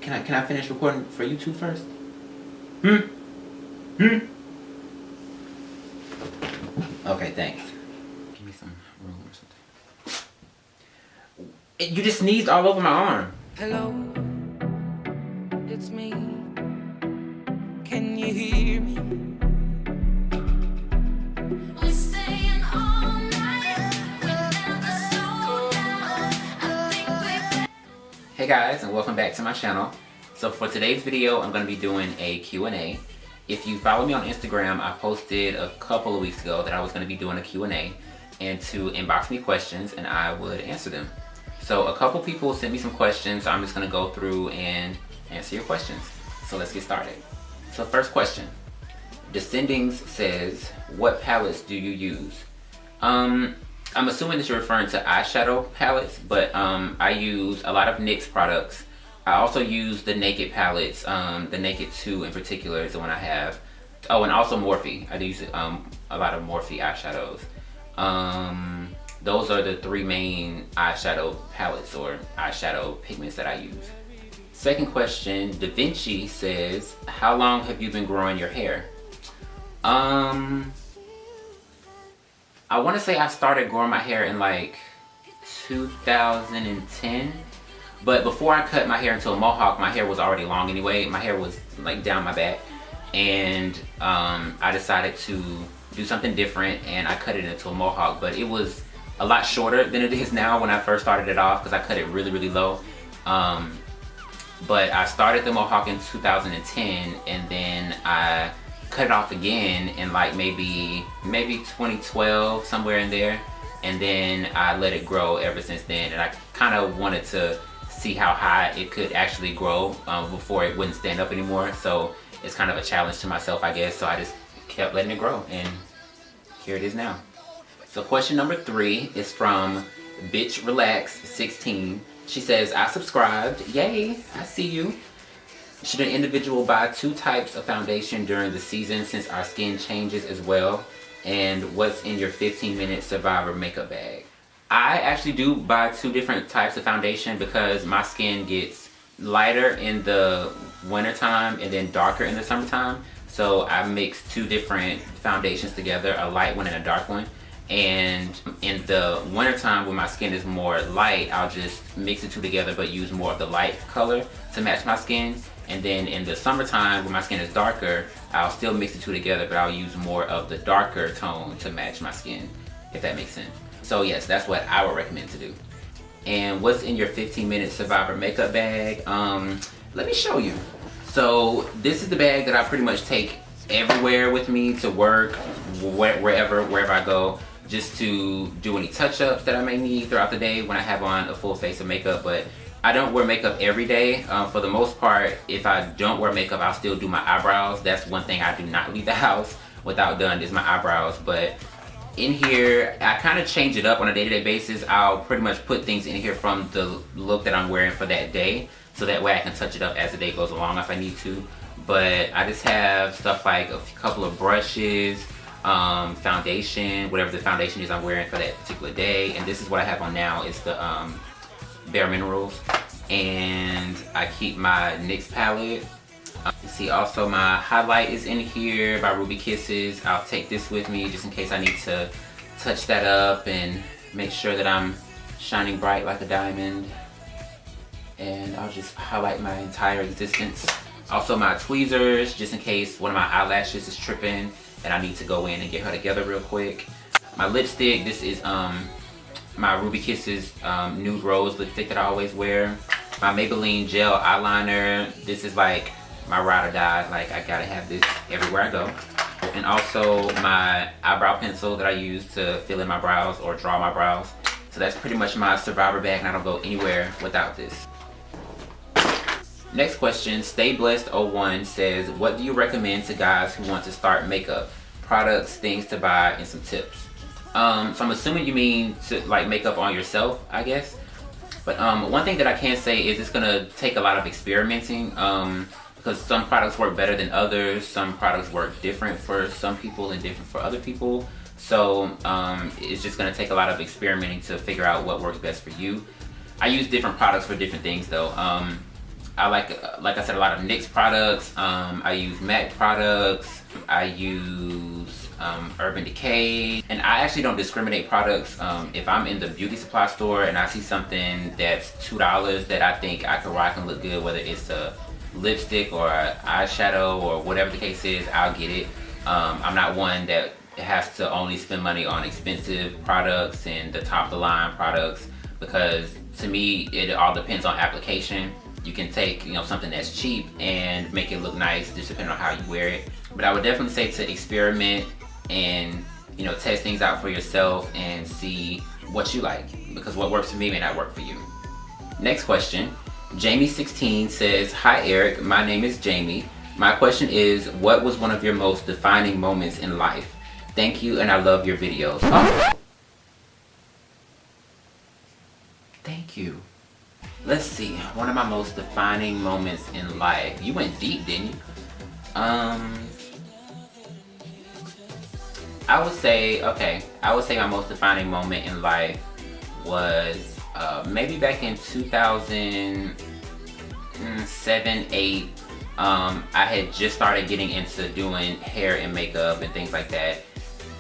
Can I finish recording for YouTube first? Okay, thanks. Give me some room or something. You just sneezed all over my arm. Hello, it's me. Can you hear me? We're staying all night. We never slow down. I think we... Hey guys, and welcome back to my channel. So for today's video, I'm going to be doing a Q&A. If you follow me on Instagram, I posted a couple of weeks ago that I was going to be doing a Q&A and to inbox me questions and I would answer them. So a couple people sent me some questions, so I'm just going to go through and answer your questions. So let's get started. So first question. Descendings says, what palettes do you use? I'm assuming that you're referring to eyeshadow palettes, but I use a lot of NYX products. I also use the Naked palettes, the Naked 2 in particular is the one I have. Oh, and also Morphe. I do use a lot of Morphe eyeshadows. Those are the three main eyeshadow palettes or eyeshadow pigments that I use. Second question, Da Vinci says, how long have you been growing your hair? I want to say I started growing my hair in like 2010. But before I cut my hair into a mohawk, my hair was already long anyway. My hair was like down my back. And I decided to do something different and I cut it into a mohawk. But it was a lot shorter than it is now when I first started it off because I cut it really, really low. But I started the mohawk in 2010 and then I cut it off again in like maybe 2012, somewhere in there. And then I let it grow ever since then. And I kind of wanted to see how high it could actually grow before it wouldn't stand up anymore. So it's kind of a challenge to myself, I guess. So I just kept letting it grow and here it is now. So question number 3 is from Bitch Relax 16. She says, I subscribed. Yay, I see you. Should an individual buy 2 types of foundation during the season since our skin changes as well? And what's in your 15-minute Survivor makeup bag? I actually do buy 2 different types of foundation because my skin gets lighter in the wintertime and then darker in the summertime. So I mix 2 different foundations together, a light one and a dark one. And in the wintertime when my skin is more light, I'll just mix the 2 together but use more of the light color to match my skin. And then in the summertime when my skin is darker, I'll still mix the 2 together but I'll use more of the darker tone to match my skin, if that makes sense. So yes, that's what I would recommend to do. And what's in your 15-minute Survivor makeup bag? Let me show you. So this is the bag that I pretty much take everywhere with me to work, wherever I go, just to do any touch-ups that I may need throughout the day when I have on a full face of makeup. But I don't wear makeup every day. For the most part, if I don't wear makeup, I'll still do my eyebrows. That's one thing I do not leave the house without done is my eyebrows. But in here, I kind of change it up on a day-to-day basis. I'll pretty much put things in here from the look that I'm wearing for that day, so that way I can touch it up as the day goes along if I need to. But I just have stuff like a couple of brushes, foundation, whatever the foundation is I'm wearing for that particular day. And this is what I have on now, is the Bare Minerals. And I keep my NYX palette. You see also my highlight is in here by Ruby Kisses. I'll take this with me just in case I need to touch that up and make sure that I'm shining bright like a diamond. And I'll just highlight my entire existence. Also my tweezers, just in case one of my eyelashes is tripping and I need to go in and get her together real quick. My lipstick, this is my Ruby Kisses Nude Rose lipstick that I always wear. My Maybelline gel eyeliner, this is like my ride or die, like I gotta have this everywhere I go. And also my eyebrow pencil that I use to fill in my brows or draw my brows. So that's pretty much my Survivor bag and I don't go anywhere without this. Next question, Stay Blessed 01 says, what do you recommend to guys who want to start makeup? Products, things to buy, and some tips. So I'm assuming you mean to like makeup on yourself, I guess. But one thing that I can say is it's gonna take a lot of experimenting. Because some products work better than others, some products work different for some people and different for other people. So it's just going to take a lot of experimenting to figure out what works best for you. I use different products for different things though. I like I said, a lot of NYX products. I use MAC products. I use Urban Decay, and I actually don't discriminate products. If I'm in the beauty supply store and I see something that's $2 that I think I can rock and look good, whether it's a lipstick or an eyeshadow or whatever the case is, I'll get it. I'm not one that has to only spend money on expensive products and the top of the line products, because to me it all depends on application. You can take, you know, something that's cheap and make it look nice just depending on how you wear it. But I would definitely say to experiment and, you know, test things out for yourself and see what you like, because what works for me may not work for you. Next question. Jamie16 says, "Hi Eric, my name is Jamie. My question is, what was one of your most defining moments in life? Thank you and I love your videos." Oh. Thank you. Let's see, one of my most defining moments in life. You went deep, didn't you? I would say my most defining moment in life was maybe back in 2007, 8. I had just started getting into doing hair and makeup and things like that.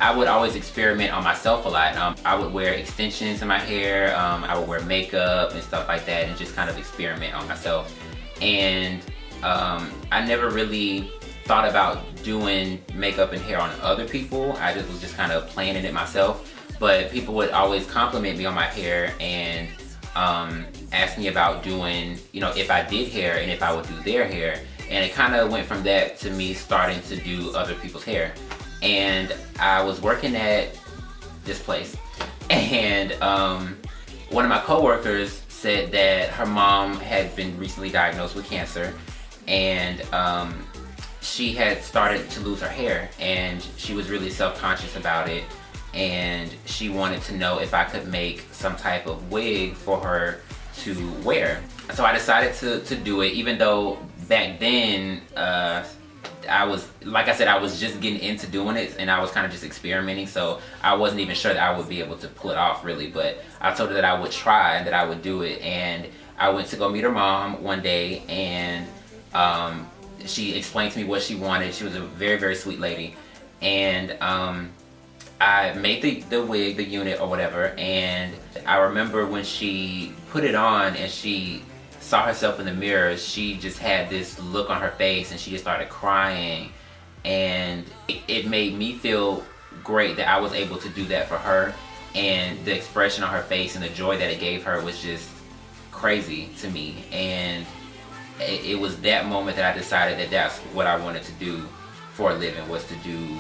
I would always experiment on myself a lot. I would wear extensions in my hair, I would wear makeup and stuff like that and just kind of experiment on myself. And I never really thought about doing makeup and hair on other people. I just was just kind of planning it myself. But people would always compliment me on my hair and ask me about doing, you know, if I did hair and if I would do their hair. And it kind of went from that to me starting to do other people's hair. And I was working at this place, and one of my coworkers said that her mom had been recently diagnosed with cancer, and she had started to lose her hair, and she was really self-conscious about it, and she wanted to know if I could make some type of wig for her to wear. So I decided to do it, even though back then I was, like I said, I was just getting into doing it and I was kind of just experimenting, so I wasn't even sure that I would be able to pull it off really. But I told her that I would try and that I would do it, and I went to go meet her mom one day, and she explained to me what she wanted. She was a very, very sweet lady, and I made the wig, the unit or whatever, and I remember when she put it on and she saw herself in the mirror, she just had this look on her face and she just started crying, and it made me feel great that I was able to do that for her, and the expression on her face and the joy that it gave her was just crazy to me. And it was that moment that I decided that that's what I wanted to do for a living, was to do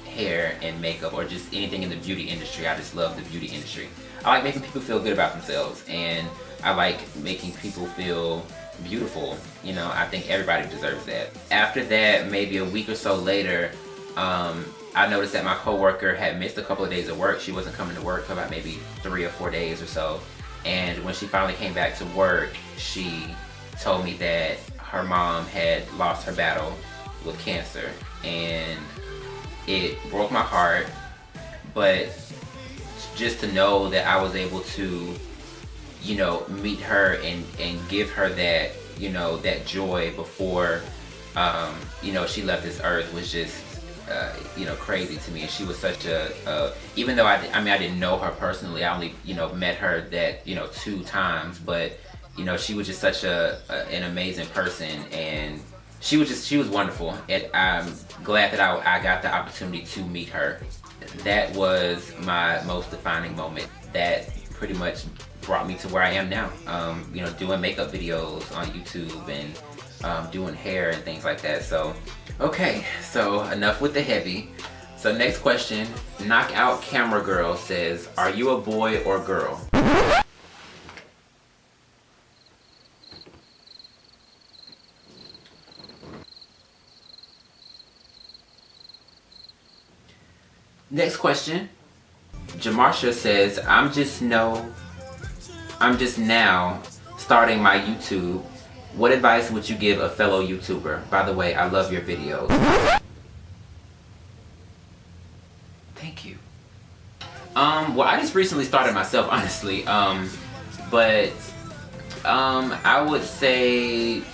hair and makeup, or just anything in the beauty industry. I just love the beauty industry. I like making people feel good about themselves, and I like making people feel beautiful. You know, I think everybody deserves that. After that, maybe a week or so later, I noticed that my coworker had missed a couple of days of work. She wasn't coming to work for about maybe 3 or 4 days or so. And when she finally came back to work, she told me that her mom had lost her battle with cancer. And it broke my heart, but just to know that I was able to, you know, meet her and give her that, you know, that joy before, you know, she left this earth was just, you know, crazy to me. And she was such a, even though I didn't know her personally, I only, you know, met her that, you know, 2 times, but, you know, she was just such an amazing person, and she was wonderful. And I'm glad that I got the opportunity to meet her. That was my most defining moment. That pretty much brought me to where I am now. You know, doing makeup videos on YouTube and doing hair and things like that. So, okay, so enough with the heavy. So next question, Knockout Camera Girl says, "Are you a boy or girl?" Next question, Jamarsha says, I'm just now starting my YouTube. What advice would you give a fellow YouTuber? By the way, I love your videos. Thank you. Well, I just recently started myself, honestly. But I would say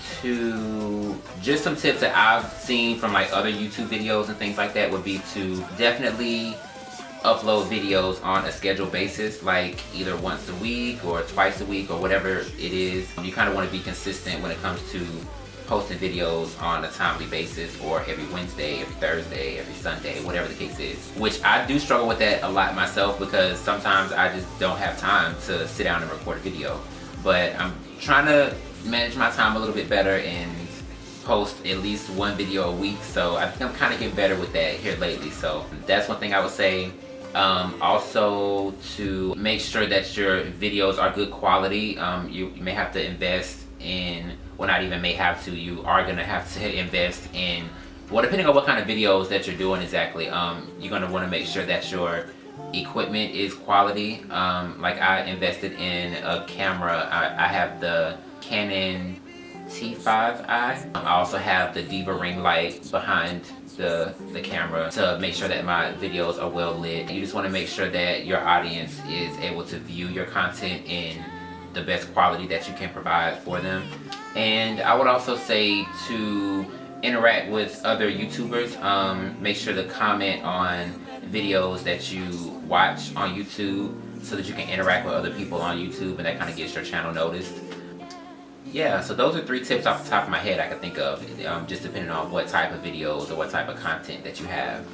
just some tips that I've seen from like other YouTube videos and things like that would be to definitely upload videos on a scheduled basis, like either once a week or twice a week or whatever it is. You kind of want to be consistent when it comes to posting videos on a timely basis, or every Wednesday, every Thursday, every Sunday, whatever the case is. Which I do struggle with that a lot myself, because sometimes I just don't have time to sit down and record a video. But I'm trying to manage my time a little bit better and post at least one video a week. So I think I'm kind of getting better with that here lately. So that's one thing I would say. Also, to make sure that your videos are good quality, you may have to invest in, well, not even may have to, you are going to have to invest in, well, depending on what kind of videos that you're doing exactly, you're going to want to make sure that your equipment is quality. Like I invested in a camera. I have the Canon T5i. I also have the Divo ring light behind the camera to make sure that my videos are well lit. You just want to make sure that your audience is able to view your content in the best quality that you can provide for them. And I would also say to interact with other YouTubers. Make sure to comment on videos that you watch on YouTube so that you can interact with other people on YouTube, and that kind of gets your channel noticed. Yeah, so those are 3 tips off the top of my head I can think of, just depending on what type of videos or what type of content that you have.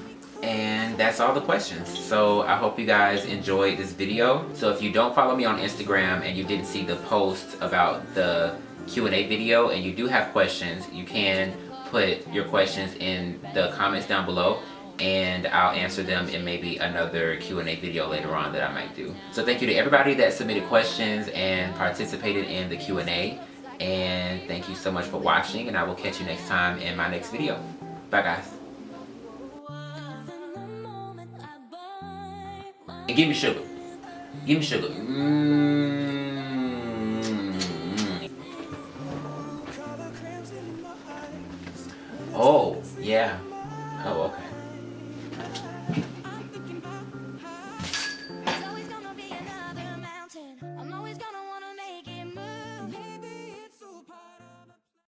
And that's all the questions. So I hope you guys enjoyed this video. So if you don't follow me on Instagram and you didn't see the post about the Q&A video and you do have questions, you can put your questions in the comments down below, and I'll answer them in maybe another Q&A video later on that I might do. So thank you to everybody that submitted questions and participated in the Q&A. And thank you so much for watching, and I will catch you next time in my next video. Bye, guys. And give me sugar. Give me sugar. Oh, yeah. Oh, okay.